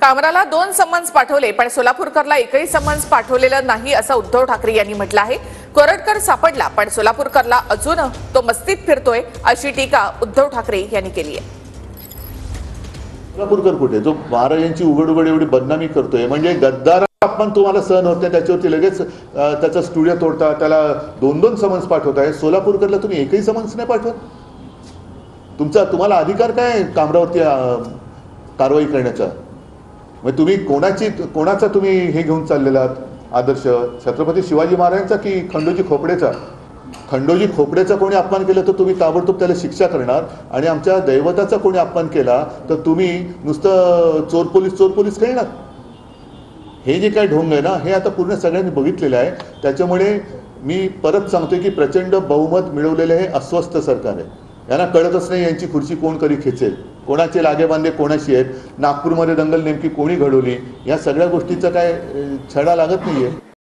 कामराला 2 summons पाठवले पण सोलापूरकरला एकही समन्स पाठवलेलं नाही असं उद्धव ठाकरे यांनी म्हटलं आहे। कोरटकर सापडला पण सोलापूरकरला अजून तो मस्तीत फिरतोय अशी टीका उद्धव ठाकरे यांनी केली आहे। सोलापूरकर कुठे जो महाराजांची उघड एवढी बदनामी करतोय, म्हणजे गद्दार आपण तुम्हाला सहन होत नाही त्याच्यावरती लगेच त्याचा स्टुडिओ तोडता, त्याला 2-2 समन्स पाठवताय। सोलापूरकरला तुम्ही एकही समन्स नाही पाठवत। तुम्हाला अधिकार काय कामरावरती कारवाई करण्याचा? मग तुम्ही कोणाचा तुम्ही हे घेऊन चाललेलात आदर्श? छत्रपती शिवाजी महाराजांचा की खंडोजी खोपडेचा? खंडोजी खोपडेचा कोणी अपमान केला तर तुम्ही ताबडतोब त्याला शिक्षा करणार, आणि आमच्या दैवताचा कोणी अपमान केला तर तुम्ही नुसतं चोर पोलीस करणार। हे जे काय ढोंग आहे ना, हे आता पूर्ण सगळ्यांनी बघितलेलं आहे। त्याच्यामुळे मी परत सांगतोय की प्रचंड बहुमत मिळवलेले हे अस्वस्थ सरकार आहे। यांना कळतच नाही यांची खुर्ची कोण कधी खेचेल, कोणाचे लागेबांधे कोणाशी आहेत, नागपूरमध्ये दंगल नेमकी कोणी घडवली, या सगळ्या गोष्टीचा काय छडा लागत नाहीये।